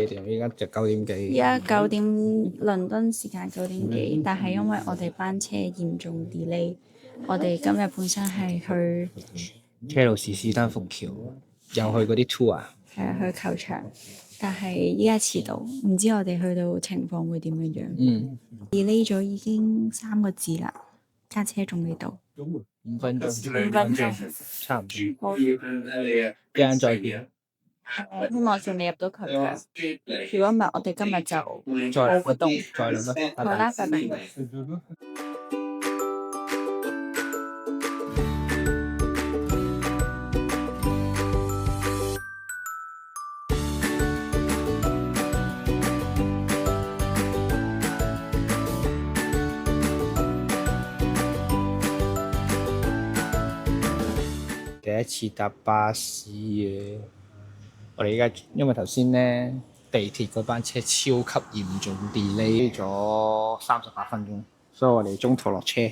幾點？依家就9點幾。而家9點，倫敦時間9點幾，但係因為我哋班車嚴重 delay，我哋今日本身係去車路士史丹福橋，又去嗰啲 tour 啊。係啊，去球場，但係依家遲到，唔知我哋去到情況會點樣樣。delay 咗已經3個字啦，架車仲未到。5分鐘。5分鐘。差唔多。好。一陣再見。希望順利入到球場。如果唔係，我哋今日就冇活動。再諗啦。好啦，拜拜。第一次搭巴士嘅，我哋而家因為頭先咧地鐵嗰班車超級嚴重 delay 咗38分鐘，所以我哋中途落車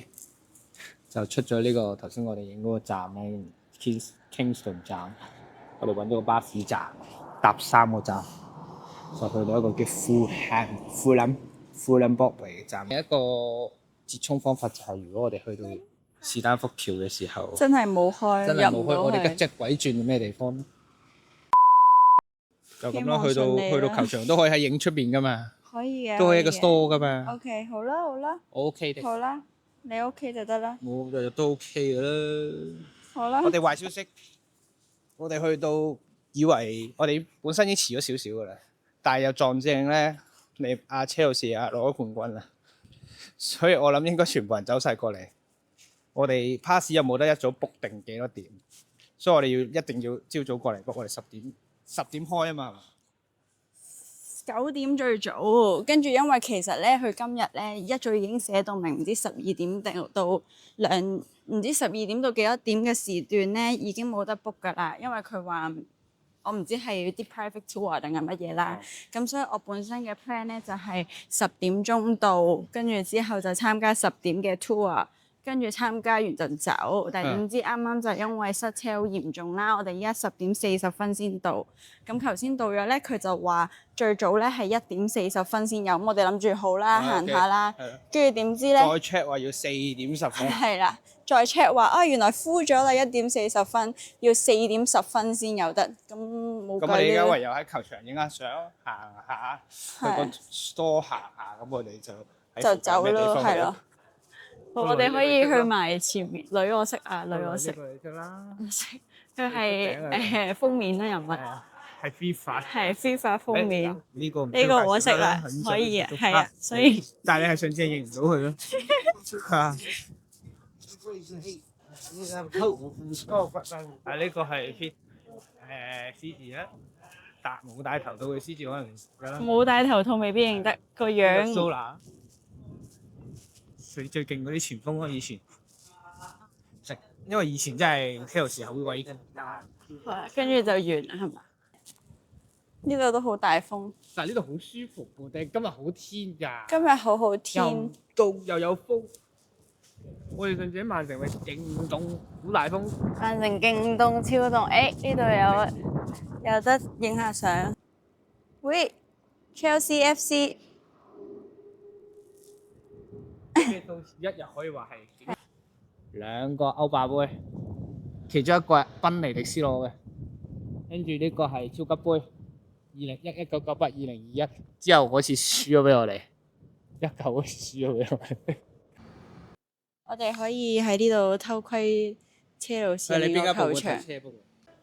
就出咗呢個頭先我哋影嗰個站咧 Kingston 站，我哋揾咗個巴士站搭3個站，就去到一個叫Fulham-Broadway 嘅站。一個折衷方法就係如果我哋去到史丹福橋嘅時候，真係冇開，真係冇開，我哋入唔到去。即係鬼轉咩地方？就咁啦，希望順利啦去到球場都可以喺影出邊噶嘛，可以嘅。都係一個 store 噶嘛。OK，好啦好啦，我 OK 的，好啦，你 OK 就得啦。我日日都 OK 噶啦。好啦。我哋壞消息，我哋去到以為我哋本身已經遲咗少少噶啦，但係又撞正咧，你阿車路士攞咗冠軍啦，所以我諗應該全部人走晒過嚟。我哋 pass 又冇得一早 book 定幾多點，所以我哋一定要朝早過嚟 book。我哋10點開啊嘛。9點最早，跟住因為其實咧，佢今日咧一早已經寫到明，唔知12點定到唔知12點到幾多點嘅時段咧，已經冇得 book 㗎啦。因為佢話我唔知係啲 private tour 定係乜嘢啦。咁所以我本身嘅 plan 咧就係10點鐘到，跟住之後就參加10點嘅 tour。跟住參加完就走，但係點知啱啱就因為塞車好嚴重啦，我哋依家10點40分先到。咁頭先到咗咧，佢就話最早咧係1點40分先有，咁我哋諗住好啦，行下啦。跟住點知咧？再 check 話要4點10分。係啦，再 check 話原來 full 咗啦，1點40分，要4點10分先有得，咁冇計。咁我哋而家唯有喺球場影下相，行下去個 store 行下，咁我哋就走咯，係咯。我哋可以去埋前面，女我識啊，女我識。佢係封面啦，又唔係。係 FIFA。係 FIFA 封面。呢個我識啦，可以啊，係啊，所以。但係你係上次係認唔到佢咯。呢個係獅子啦，冇戴頭套嘅獅子可能冇戴頭套未必認得個樣。最勁嗰啲前鋒咯，以前因為以前真係車路士好鬼跟住就完啦，係嘛？呢度都好大風，但係呢度好舒服喎，但係今日好天㗎。今日好好天，凍又有風。我哋上次喺曼城咪勁凍，好大風。曼城勁凍超凍，呢度有得影下相。喂 ，Chelsea FC。到時一日可以話係2個歐霸杯，其中一個係賓尼迪斯攞嘅，跟住呢個係超級杯，1998、2021之後嗰次輸咗俾我哋，19嗰次輸咗俾我哋。我哋可以喺呢度偷窺車路士呢個球場。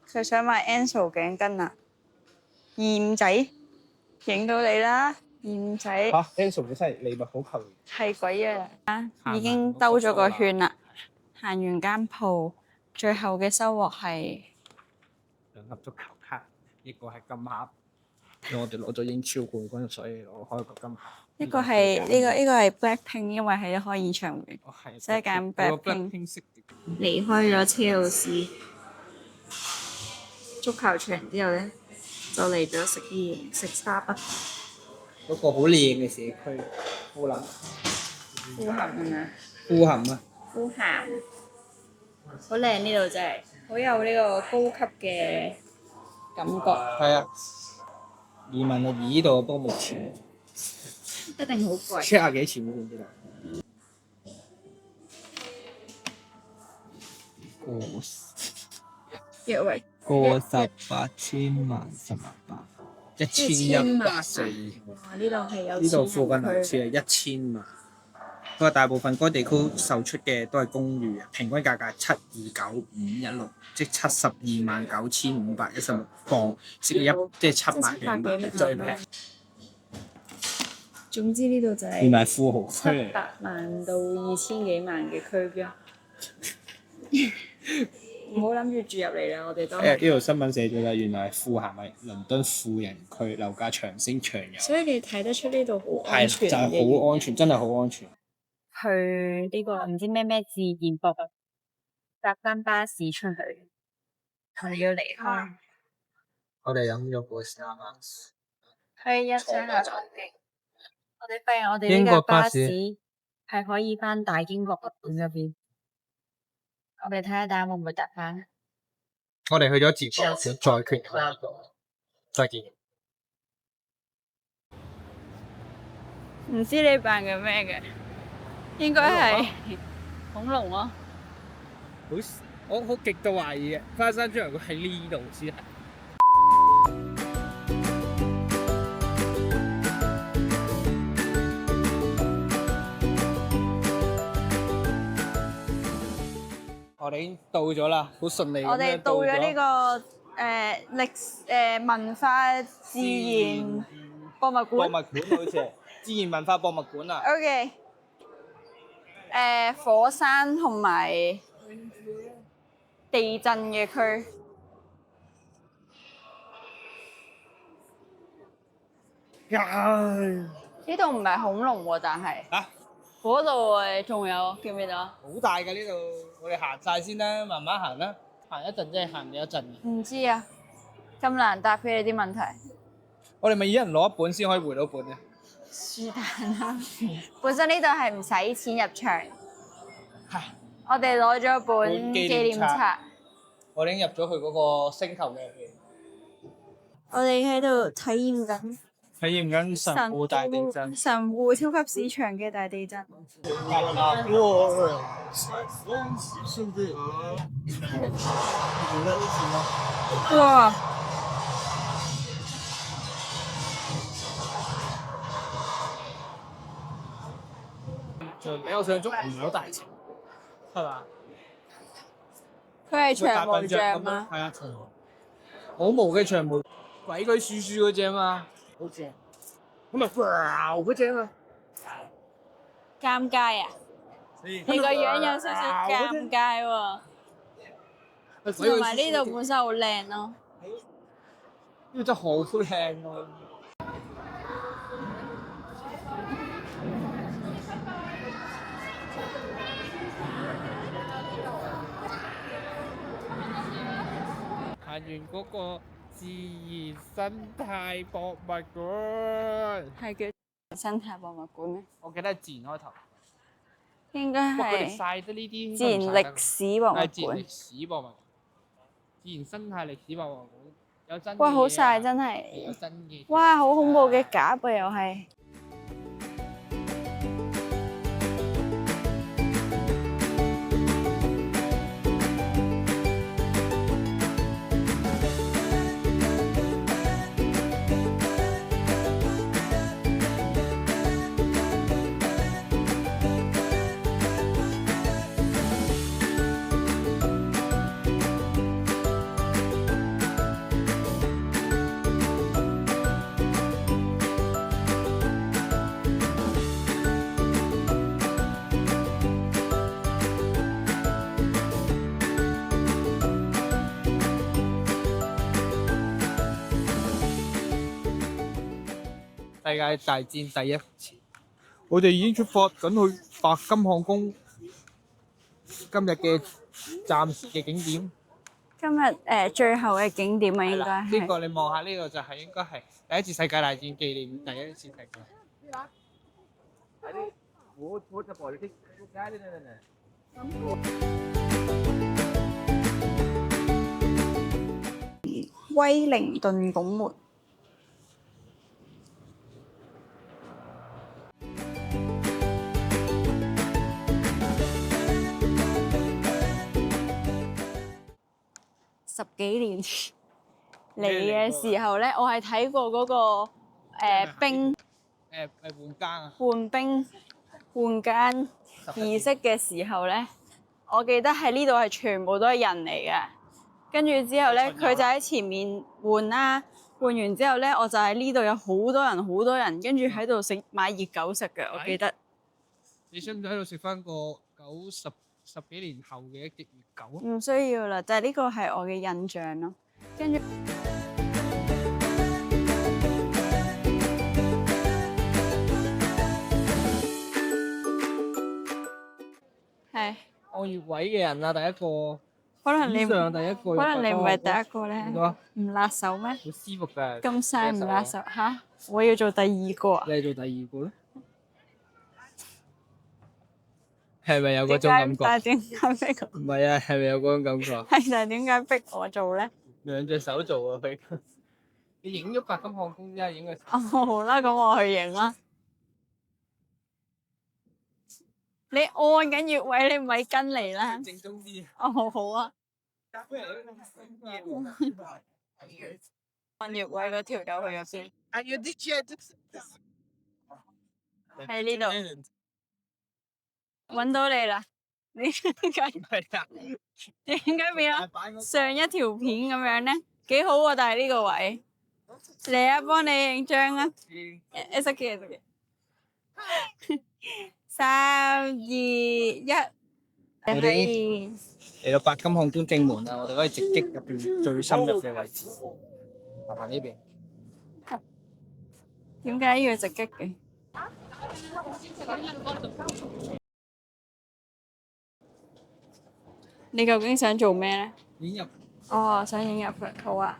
佢想買 Enzo 頸巾啊，25仔，影到你啦！燕仔嚇 ，Enzo 本身係利物浦球員，係鬼啊！已經兜咗個圈啦，行完間鋪，最後嘅收穫係2盒足球卡，一個係金盒，因為我哋攞咗英超冠軍，所以我開個金盒。呢個係 Blackpink， 因為係一開演唱會，所以揀 Blackpink。離開咗車路士足球場之後咧，就嚟咗食啲嘢，食 Starbucks。嗰個好靚嘅社區，富咸係咪？富咸啊！富咸，好靚呢度真係，好有呢個高級嘅感覺。係啊， 26,000呢度，不過冇錢。一定好貴。 check 下幾錢先知道。約為個十八千萬1800，1140。哇！呢度係有呢度附近錢人區好似係1000萬。不過大部分嗰地區售出嘅都係公寓，平均價格729,516，即729516磅，即係700幾萬，最平。總之呢度就原來係富豪區嚟。 700萬到2000幾萬嘅區標。唔好諗住住入嚟啦，我哋都。呢度新聞寫咗啦，原來係富咸係倫敦富人區，樓價長升長有。所以你睇得出呢度好安全。係就係好安全，真係好安全。去呢個唔知咩自然博物，搭翻巴士出去，係要離開。我哋飲咗個 Starbucks。去一張下我哋發現我哋呢架巴士係可以翻大英博物館嗰邊。我哋睇下大家會唔會搭翻？我哋去咗自博館，再決定。再見。唔知你扮緊咩嘅？應該係恐龍咯。我好極度懷疑嘅，翻山豬油佢喺呢度先係。我哋已經到咗啦，好順利咁樣。我哋到咗呢個文化自然博物館。博物館好似係自然文化博物館啊。OK。火山同埋地震嘅區。呢度唔係恐龍喎，但係嗰度仲有，記唔記得啊？好大㗎呢度，我哋行晒先啦，慢慢行啦，行一陣即係行咗一陣。唔知啊，咁難答嘅你啲問題。我哋咪一人攞一本先可以回到本嘅。是但啦，本身呢度係唔使錢入場。係。我哋攞咗本紀念冊。我哋已經入咗去嗰個星球嘅入邊。我哋喺度體驗緊。體驗緊神戶大地震。神戶超級市場嘅大地震。哇！比我想象中唔係好大隻，係嘛？佢係長毛象嗎？係啊，長毛。好毛嘅長毛，鬼鬼祟祟嗰隻嘛，好正。咁咪嗰隻啊！尷尬啊！你個樣有少少尷尬喎。同埋呢度本身好靚咯。呢度真係好靚咯。行完嗰個自然生態博物館，係叫生態博物館咩？我記得係自然開頭。應該係。佢哋曬得呢啲自然歷史博物館。係自然歷史博物館，自然生態歷史博物館有真嘅嘢。哇！好曬真係。有真嘅。哇！好恐怖嘅鴿啊，又係。世界大戰第一次，我哋已經出發緊去白金漢宮，今日嘅暫時嘅景點。今日最後嘅景點啊，應該係。呢個你望下呢個就係應該係第一次世界大戰紀念第一次世界。威靈頓拱門。十幾年嚟嘅時候咧，我係睇過嗰、個冰換更啊！換冰換更儀式嘅時候咧，我記得喺呢度係全部都係人嚟嘅。跟住之後咧，佢就喺前面換啦，換完之後咧，我就喺呢度有好多人，跟住喺度買熱狗食嘅，我記得。你想唔想喺度食翻個十幾年後嘅一隻熱狗啊？唔需要啦，但係呢個係我嘅印象咯。跟住係按月位嘅人啊，第一個。可能你唔係第一個咧，唔辣手咩？好舒服㗎。咁曬唔辣手嚇？我要做第二個啊！你做第二個咧？係咪有嗰種感覺？但係點解逼我？唔係啊，係咪有嗰種感覺？係，但係點解逼我做咧？兩隻手做啊佢。你影咗白金漢宮之後影個。哦，好啦，咁我去影啦。你按緊穴位，你唔係跟嚟啦。正宗啲。哦，好啊。按穴位嗰條狗去咗邊？喺呢度。揾到你啦！你點解變咗上一條片咁樣咧？幾好喎！但係呢個位，嚟啊，幫你影張啊！It's okay，it's okay。3、2、1，你可以嚟到白金漢宮正門啦，我哋可以直擊入邊最深入嘅位置。麻煩呢邊。點解要直擊嘅？你究竟想做咩咧？影入。哦，想影入去，好啊。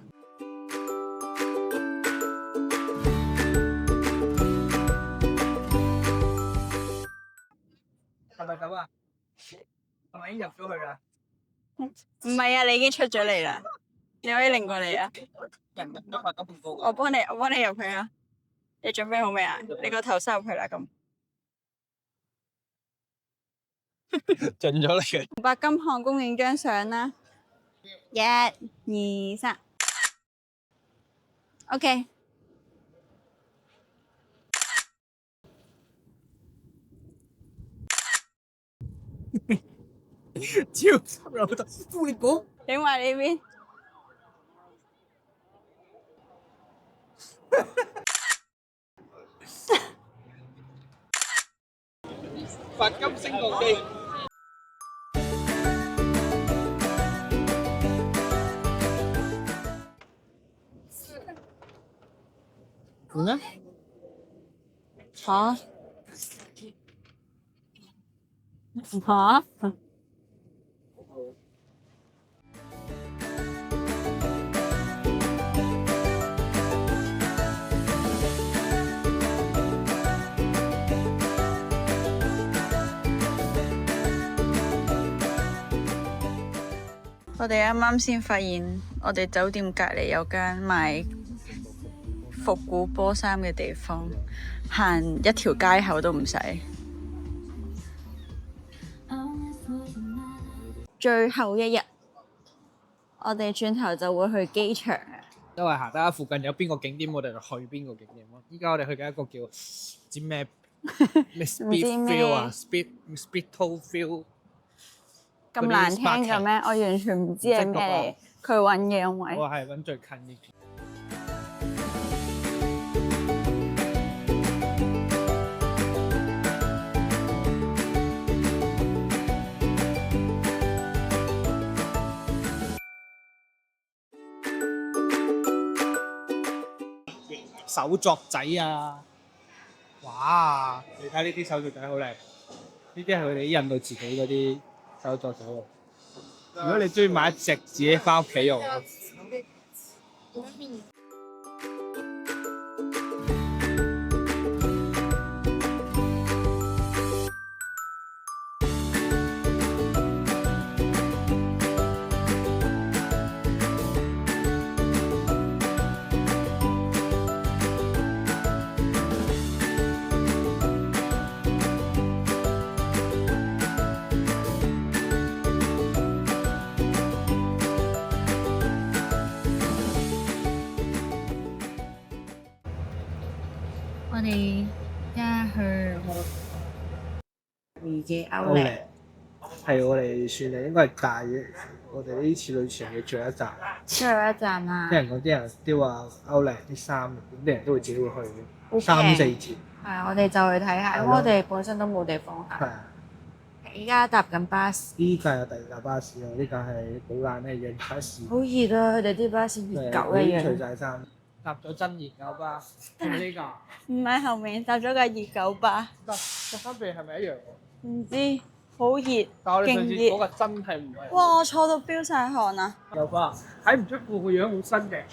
係咪咁啊？係咪已經入咗去啦？唔係啊，你已經出咗嚟啦。你可以擰過嚟啊。人入咗白金漢宮。我幫你入去啊。你準備好未啊？你個頭塞入去啦，咁。盡咗力嘅。白金漢宮影張相啦，1、2、3。OK。超級老豆，富力寶。影埋呢邊。白金升降機。咩？嚇？嚇？我哋啱啱先發現，我哋酒店隔離有間賣復古波衫嘅地方，行一條街口都唔使。最後一日，我哋轉頭就會去機場啊！因為行得附近有邊個景點，我哋就去邊個景點咯。依家我哋去緊一個叫唔知咩 Speed Feel 啊 ，Speed to Feel。咁難聽嘅咩？我完全唔知係咩嚟。佢揾嘅因為我係揾最近嘅。手作仔啊！哇！你睇呢啲手作仔好靚，呢啲係佢哋印到自己嗰啲手作仔喎。如果你中意買一隻自己翻屋企用，我哋而家去嘅歐力，係我哋算係應該係大嘅，我哋呢次旅程嘅最後一站。最後一站啦。啲人都話歐力啲衫，啲人都會自己會去好3、4平折。係啊，我哋就去睇下，因為我哋本身都冇地方行。係啊，而家搭緊巴士，呢架係第二架巴士啊，呢架係寶蘭嘅人巴士。好熱啊！佢哋啲巴士熱狗一除樣。晒衫，搭咗真熱狗巴，係咪呢架？唔係後面搭咗架熱狗巴，得分別係咪一樣？唔知好熱，但係我哋上次嗰勁熱。個真係唔係。哇！我坐到飆晒汗啊！有吧？睇唔出個個樣好新嘅。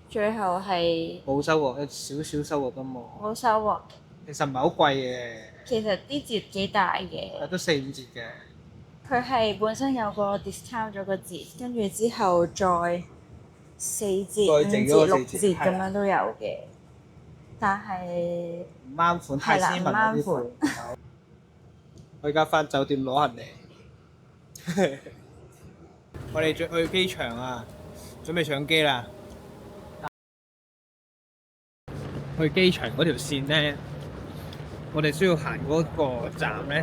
最後係冇收穫，少少收穫都冇。冇收穫。其實唔係好貴嘅，其實啲折幾大嘅，都4、5折嘅。佢係本身有個 discount 咗個折，跟住之後再4折、5折、再剩咗個6 4折折咁樣都有嘅。但係唔啱款，太斯文啦啲款。我而家翻酒店攞行李。我哋去機場啊，準備上機啦。去機場嗰條線咧，我哋需要行嗰個站咧，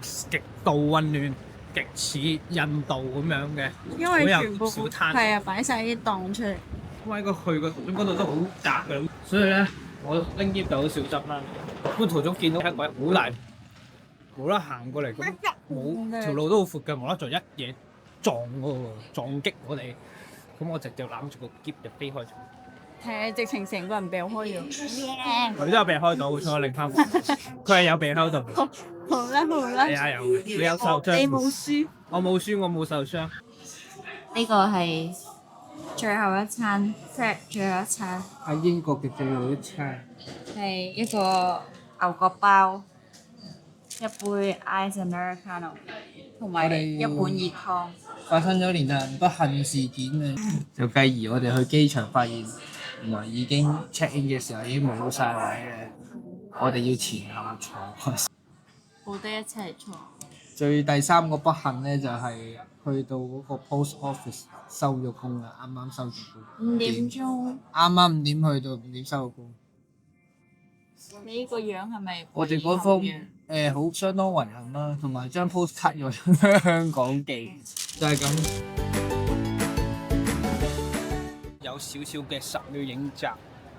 極度混亂，極似印度咁樣嘅，因為全部小攤。係啊，擺晒啲檔出嚟。因為個去個途中嗰度都好窄嘅，所以咧我拎篋就好小心啦。咁途中見到一個人好大，冇得行過嚟，咁冇條路都好闊嘅，無啦啦就一嘢撞擊我哋，咁我直接攬住個篋就飛開咗。係啊，直情成個人病開咗。佢都有被開到，所以我拎翻。佢係有被開到。好啦好啦。係啊有，你有受傷？你冇輸。我冇輸，我冇受傷。呢個係最後一餐 prep 最後一餐。喺英國嘅最後一餐。係一個牛角包，一杯 ice americano，同埋一碗熱湯。發生咗連人不幸事件啊！就繼而我哋去機場發現，原來已經 check in 嘅時候已經冇晒位嘅，我哋要前後坐。冇得一齊坐。第3個不幸咧，就係、去到嗰個 post office 收咗工啦，啱啱收咗工。5點鐘。啱啱5點去到5點收咗工。你呢個樣係咪？我哋嗰方好相當遺憾啦，同埋張 postcard 要香港寄，就係咁。有少少嘅10秒影集，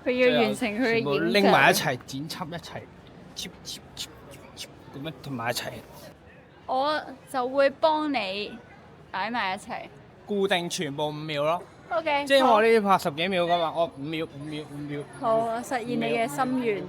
佢要完成佢嘅全部影拎埋一齊剪輯一齊，咁樣同埋一齊，我就會幫你擺埋一齊。固定全部5秒咯。OK。即係我呢啲拍10幾秒噶嘛，我5秒。好，我實現你嘅心願。